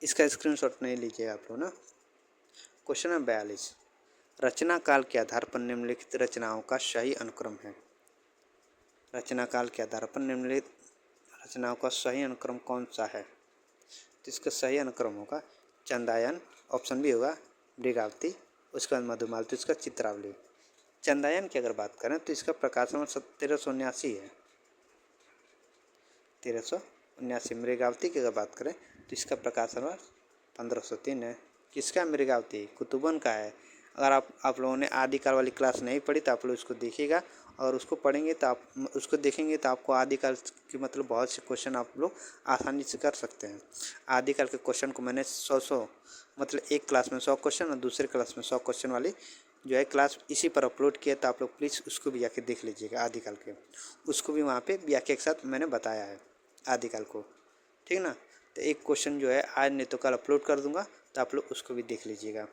इसका स्क्रीनशॉट नहीं लीजिए आप लोग ना। क्वेश्चन नंबर 42, रचना काल के आधार पर निम्नलिखित रचनाओं का सही अनुक्रम है। रचना काल के आधार पर निम्नलिखित रचनाओं का सही अनुक्रम कौन सा है, तो इसका सही अनुक्रम होगा चंदायन, ऑप्शन बी होगा मृगावती, उसके बाद मधुमालती, उसका चित्रावली। चंदायन की अगर बात करें तो इसका प्रकाशन 1379 है, 1379। मृगावती की अगर बात करें तो इसका प्रकाशन वर्ष 1503 है। किसका, मृगावती, कुतुबन का है। अगर आप लोगों ने आदिकाल वाली क्लास नहीं पढ़ी तो आप लोग उसको देखिएगा, और उसको पढ़ेंगे तो आप उसको देखेंगे तो आपको आदिकाल की मतलब बहुत से क्वेश्चन आप लोग आसानी से कर सकते हैं। आदिकाल के क्वेश्चन को मैंने 100 मतलब एक क्लास में 100 क्वेश्चन और दूसरे क्लास में 100 क्वेश्चन वाली जो है क्लास इसी पर अपलोड किया, तो आप लोग प्लीज़ उसको भी जाके देख लीजिएगा। आदिकाल के उसको भी वहाँ पे व्याख्या के साथ मैंने बताया है आदिकाल को, ठीक ना। तो एक क्वेश्चन जो है आज नहीं तो कल अपलोड कर दूंगा, तो आप लोग उसको भी देख लीजिएगा।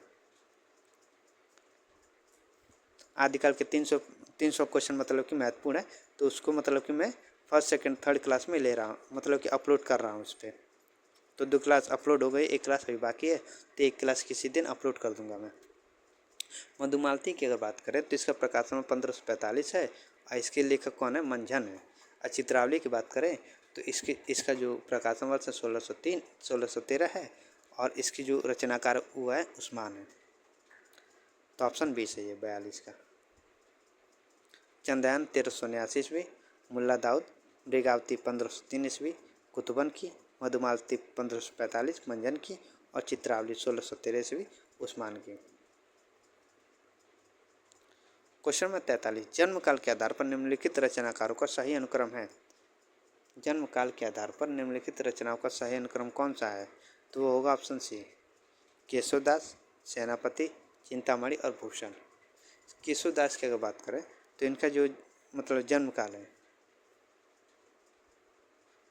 आदिकाल के 300 क्वेश्चन मतलब कि महत्वपूर्ण है, तो उसको मतलब कि मैं फर्स्ट सेकंड थर्ड क्लास में ले रहा हूँ, मतलब कि अपलोड कर रहा हूँ उस पर। तो 2 क्लास अपलोड हो गई, 1 क्लास अभी बाकी है, तो 1 क्लास किसी दिन अपलोड कर दूंगा मैं। मधुमालती की अगर बात करें तो इसका प्रकाशन 1545 है, और इसके लेखक कौन है, मंझन है। और चित्रावली की बात करें तो इसका जो प्रकाशन वर्ष है 1613 है, और इसकी जो रचनाकार हुआ है उस्मान है। तो ऑप्शन बी सही है 42 का। चंदायन 1379 ईस्वी, मुल्ला दाऊद, मृगावती 1503 ईस्वी, कुतुबन की, मधुमालती 1545 मंजन की, और चित्रावली 1613 ईस्वी उस्मान की। क्वेश्चन नंबर 43, जन्म काल के आधार पर निम्नलिखित रचनाकारों का सही अनुक्रम है। जन्म काल के आधार पर निम्नलिखित रचनाओं का सही अनुक्रम कौन सा है, तो वो होगा ऑप्शन सी, केशवदास, सेनापति, चिंतामणि और भूषण। केशवदास की अगर बात करें तो इनका जो मतलब जन्म काल है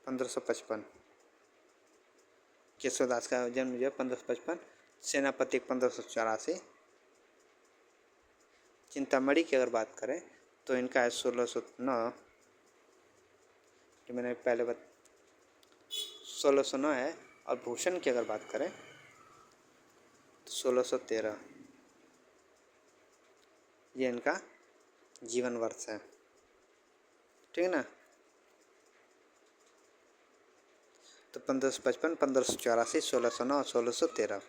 1555, केशवदास का जन्म जो है 1555, सेनापति 1584, चिंतामणि की अगर बात करें तो इनका है 1609, जो मैंने पहले 1609 है। और भूषण की अगर बात करें तो 1613, ये इनका जीवन वर्ष है, ठीक है ना। तो 1555, 1584, 1609 और 1613।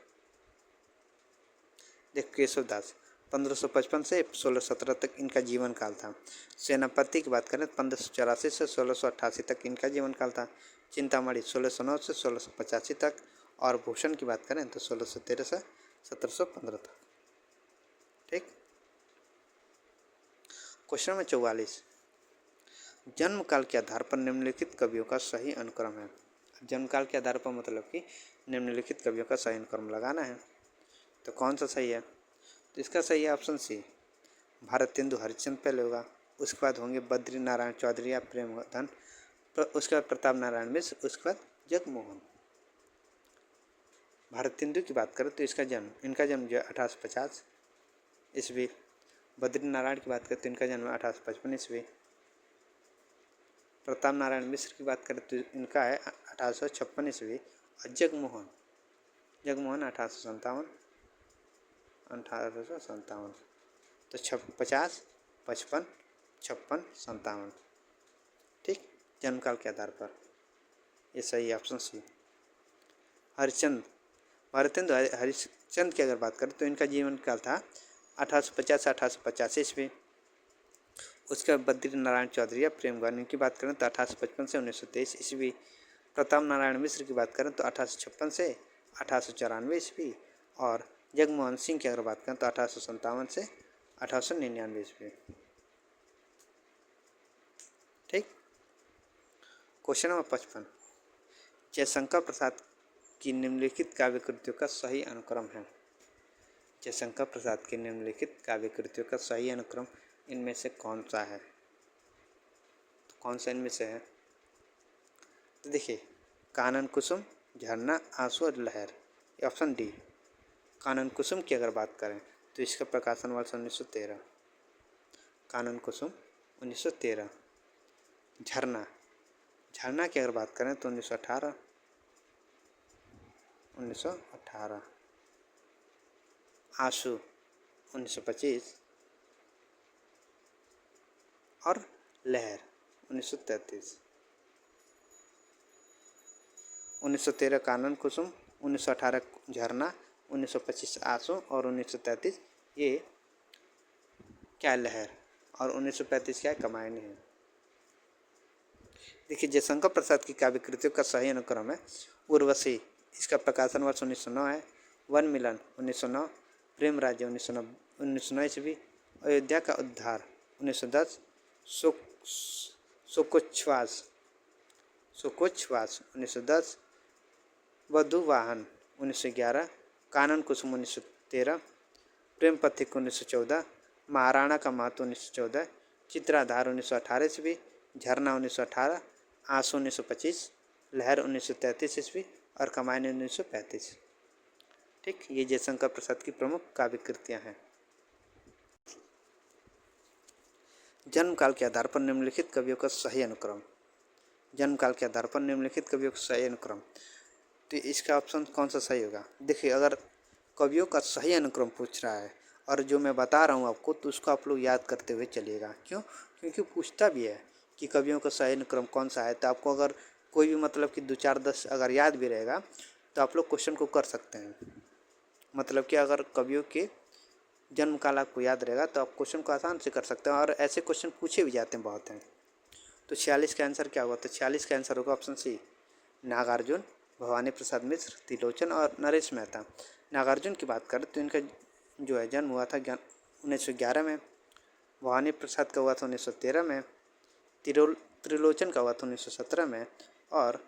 देख केशवदास 1555 से 1617 तक इनका जीवन काल था। सेनापति की बात करें तो 1584 से 1688 तक इनका जीवन काल था। चिंतामणि 1609 से 1685 तक, और भूषण की बात करें तो 1613 से 1715 तक, ठीक। क्वेश्चन नंबर 44, जन्म काल के आधार पर निम्नलिखित कवियों का सही अनुक्रम है। जन्म काल के आधार पर मतलब कि निम्नलिखित कवियों का सही अनुक्रम लगाना है, तो कौन सा सही है, तो इसका सही है ऑप्शन सी, भारतेंदु हरिश्चंद्र पहले होगा, उसके बाद होंगे बद्री नारायण चौधरी या प्रेमधन, उसके बाद प्रताप नारायण मिश्र, उसके बाद जगमोहन। भारतेंदु की बात करें तो इनका जन्म जो है 1850 ईस्वी। बद्री नारायण की बात करें तो इनका जन्म 1855 ईस्वी। प्रताप नारायण मिश्र की बात करें तो इनका है 1856 ईस्वी। और जगमोहन 1857। 1857। तो 50, 55, 56, 57। ठीक, जन्मकाल के आधार पर ये सही ऑप्शन सी। हरिश्चंद्र, भारतेंदु हरिश्चंद्र की अगर बात करें तो इनका जीवन काल था 1850 से 1885 ईस्वी। उसके बाद बद्री नारायण चौधरी या प्रेम गानी की बात करें तो 1855 से 1923 ईस्वी। प्रताप नारायण मिश्र की बात करें तो 1856 से 1894 ईस्वी। और जगमोहन सिंह की अगर बात करें तो 1857 से 1899 ईस्वी। ठीक, क्वेश्चन नंबर 55, जयशंकर प्रसाद की निम्नलिखित काव्य कृतियों का सही अनुक्रम है। जयशंकर प्रसाद की निम्नलिखित काव्य कृतियों का सही अनुक्रम इनमें से कौन सा है? तो कौन सा इनमें से है? तो देखिए, कानन कुसुम, झरना, आंसू और लहर, ये ऑप्शन डी। कानन कुसुम की अगर बात करें तो इसका प्रकाशन वर्ष 1913। कानन कुसुम 1913। झरना, झरना की अगर बात करें तो 1918। 1918। आंसू 1925 और लहर 1933। 1913 कानन कुसुम, 1918 झरना, 1925 आंसू और 1933 ये क्या लहर, और 1935 क्या कमायनी है। देखिए, जयशंकर प्रसाद की काव्य कृतियों का सही अनुक्रम है उर्वशी, इसका प्रकाशन वर्ष 1909 है। वन मिलन 1909, प्रेम राज्य 1909 ईस्वी, अयोध्या का उद्धार 1910, शोकोच्छ्वास 1910, वधुवाहन 1911, कानन कुसुम 1913, प्रेम पथिक 1914, महाराणा का महत्व 1914, चित्राधार 1918 ईस्वी, झरना 1918, आंसू 1925, लहर 1933 ईस्वी और कमायनी 1935। ठीक, ये जयशंकर प्रसाद की प्रमुख काव्य कृतियाँ हैं। जन्मकाल के आधार पर निम्नलिखित कवियों का सही अनुक्रम। जन्मकाल के आधार पर निम्नलिखित कवियों का सही अनुक्रम, तो इसका ऑप्शन कौन सा सही होगा? देखिए, अगर कवियों का सही अनुक्रम पूछ रहा है और जो मैं बता रहा हूँ आपको, तो उसको आप लोग याद करते हुए चलिएगा। क्यों? क्योंकि पूछता भी है कि कवियों का सही अनुक्रम कौन सा है। तो आपको अगर कोई भी मतलब कि 2, 4, 10 अगर याद भी रहेगा तो आप लोग क्वेश्चन को कर सकते हैं। मतलब कि अगर कवियों के जन्म काल आपको याद रहेगा तो आप क्वेश्चन को आसान से कर सकते हैं, और ऐसे क्वेश्चन पूछे भी जाते हैं, बहुत हैं। तो 46 का आंसर क्या होगा? तो 46 का आंसर होगा ऑप्शन सी, नागार्जुन, भवानी प्रसाद मिश्र, त्रिलोचन और नरेश मेहता। नागार्जुन की बात करें तो इनका जो है जन्म हुआ था 1911 में, भवानी प्रसाद का हुआ था 1913 में, त्रिलोचन का हुआ था 1917 में, और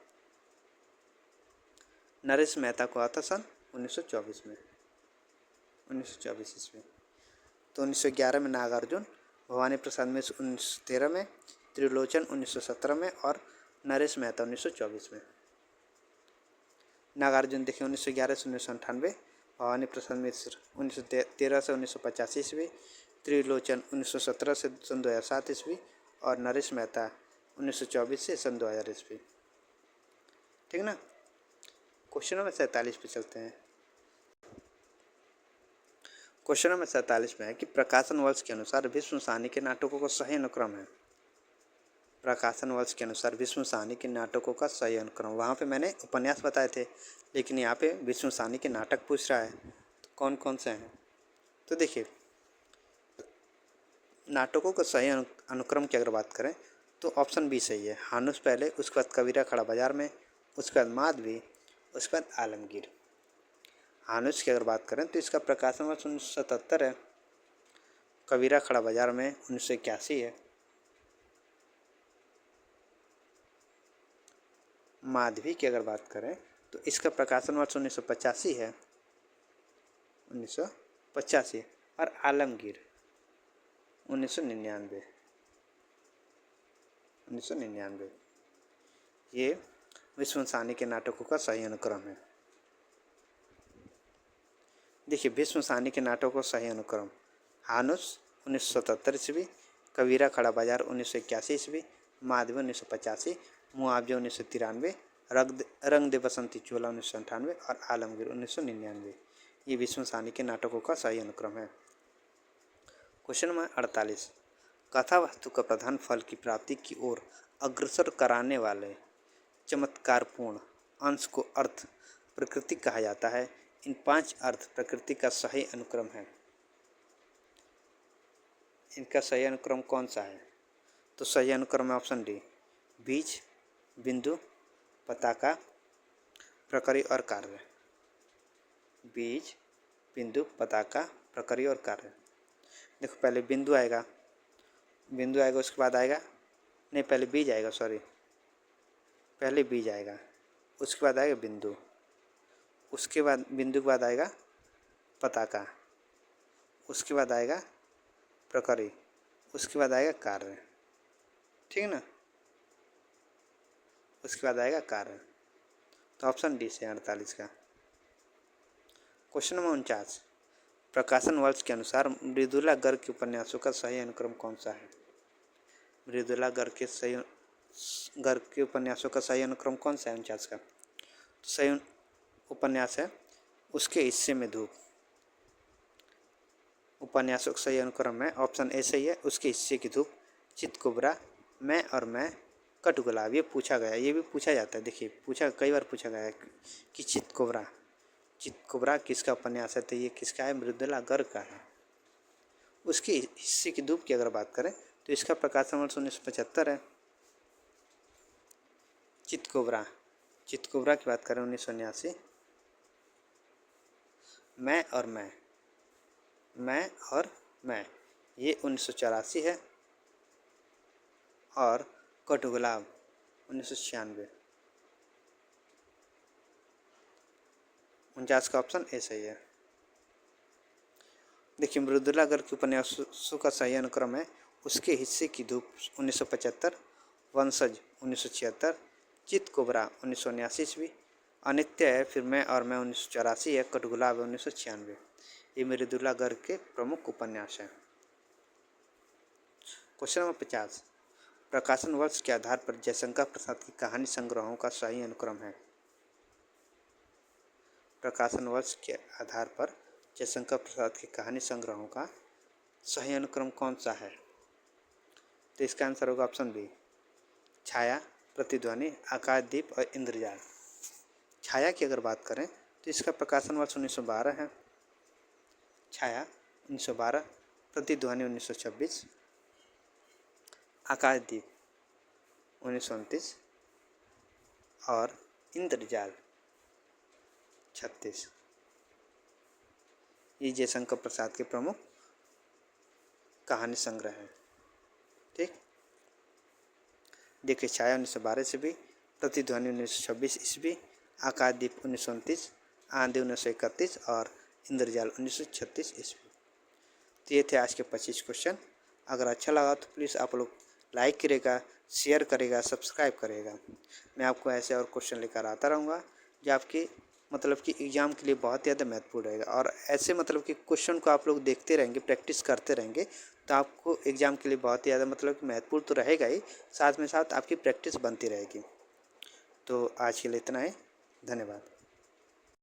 नरेश मेहता को हुआ था सन 1924 में, 1924 ईस्वी। तो 1911 में नागार्जुन, भवानी प्रसाद मिश्र 1913 में, त्रिलोचन 1917 में और नरेश मेहता 1924 में। नागार्जुन देखिए 1911 से 1998, भवानी प्रसाद मिश्र 1913 से 1985 ईस्वी, त्रिलोचन 1917 से सन 2007 ईस्वी और नरेश मेहता 1924 से सन 2000 ईस्वी। ठीक ना। क्वेश्चन नंबर 47 पे चलते हैं। क्वेश्चन नंबर 47 में है कि प्रकाशन वर्ष के अनुसार भीष्म साहनी के नाटकों का सही अनुक्रम है। प्रकाशन वर्ष के अनुसार भीष्म साहनी के नाटकों का सही अनुक्रम, वहाँ पे मैंने उपन्यास बताए थे, लेकिन यहाँ पे भीष्म साहनी के नाटक पूछ रहा है। तो कौन कौन से हैं? तो देखिए, नाटकों का सही अनुक्रम की अगर बात करें तो ऑप्शन बी सही है। हानुस पहले, उसके बाद कबीरा खड़ा बाजार में, उसके बाद माधवी, उसके बाद आलमगीर। हानुस की अगर बात करें तो इसका प्रकाशन वर्ष 1977 है। कबीरा खड़ा बाजार में 1981 है। माधवी की अगर बात करें तो इसका प्रकाशन वर्ष 1985 है, 1985। और आलमगीर 1999। ये भीष्म साहनी के नाटकों का सही अनुक्रम है। देखिए, भीष्म साहनी के नाटकों का सही अनुक्रम, हानुस 1977 ईस्वी, कबीरा खड़ा बाजार 1981 ईस्वी, माधवी 1985, मुआवजा 1993, रंग दे बसंती चोला 1998 और आलमगीर 1999। ये विष्णु साहनी के नाटकों का सही अनुक्रम है। क्वेश्चन नंबर 48, कथा वस्तु का प्रधान फल की प्राप्ति की ओर अग्रसर कराने वाले चमत्कारपूर्ण अंश को अर्थ प्रकृति कहा जाता है। इन 5 अर्थ प्रकृति का सही अनुक्रम है। इनका सही अनुक्रम कौन सा है? तो सही अनुक्रम है ऑप्शन डी, बीज, बिंदु, पताका, प्रकृति और कार्य। बीज, बिंदु, पताका, प्रकृति और कार्य। देखो पहले बिंदु आएगा, उसके बाद आएगा, नहीं पहले बीज आएगा, सॉरी पहले बीज आएगा, उसके बाद आएगा बिंदु, उसके बाद बिंदु के बाद आएगा पताका, उसके बाद आएगा प्रकृति, उसके बाद आएगा कार्य, ठीक है ना, उसके बाद आएगा कार्य। तो ऑप्शन डी से 48 का। क्वेश्चन नंबर 49, प्रकाशन वर्ष के अनुसार मृदुला गर्ग के उपन्यासों का सही अनुक्रम कौन सा है? मृदुला गर्ग के उपन्यासों का सही अनुक्रम कौन सा है 49 का? तो सही उपन्यास है उसके हिस्से में धूप। उपन्यासों का सही अनुक्रम है ऑप्शन ए सही है, उसके हिस्से की धूप, चितकोबरा, मैं और मैं, कटगुलाब। ये पूछा गया, ये भी पूछा जाता है, देखिए कई बार पूछा गया है कि चितकोबरा किसका उपन्यास है? तो ये किसका है? मृदुला गर्ग का है। उसके हिस्से की धूप की अगर बात करें तो इसका प्रकाशन वर्ष 1975 है। चितकोबरा की बात करें 1979। मैं और मैं ये 1984 है और कटगुलाब 1996। 49 का ऑप्शन ए सही है। देखिए मृदुला गर्ग के उपन्यासों का सही अनुक्रम है उसके हिस्से की धूप 1975, वंशज 1976, चितकोबरा 1979, अनित्य है, फिर मैं और मैं 1984 है, कटगुलाब 1996। ये मृदुला गर्ग के प्रमुख उपन्यास हैं। क्वेश्चन नंबर 50, प्रकाशन वर्ष के आधार पर जयशंकर प्रसाद की कहानी संग्रहों का सही अनुक्रम है। प्रकाशन वर्ष के आधार पर जयशंकर प्रसाद की कहानी संग्रहों का सही अनुक्रम कौन सा है? तो इसका आंसर होगा ऑप्शन बी, छाया, प्रतिध्वनि, आकाशदीप और इंद्रजाल। छाया की अगर बात करें तो इसका प्रकाशन वर्ष 1912 है। छाया 1912, प्रतिध्वनि 1926, आकाशदीप 1929 और इंद्रजाल 36। ये जयशंकर प्रसाद के प्रमुख कहानी संग्रह हैं। ठीक, देखिए छाया 1912 ईस्वी, प्रतिध्वनि 1926 ईस्वी, आकाशदीप 1929, आंधी 1931 और इंद्रजाल 1936 ईस्वी। तो ये थे आज के 25 क्वेश्चन। अगर अच्छा लगा तो प्लीज़ आप लोग लाइक करेगा, शेयर करेगा, सब्सक्राइब करेगा। मैं आपको ऐसे और क्वेश्चन लेकर आता रहूँगा जो आपके मतलब कि एग्ज़ाम के लिए बहुत ज़्यादा महत्वपूर्ण रहेगा। और ऐसे मतलब कि क्वेश्चन को आप लोग देखते रहेंगे, प्रैक्टिस करते रहेंगे तो आपको एग्ज़ाम के लिए बहुत ज़्यादा मतलब कि महत्वपूर्ण तो रहेगा ही, साथ में साथ आपकी प्रैक्टिस बनती रहेगी। तो आज के लिए इतना ही, धन्यवाद।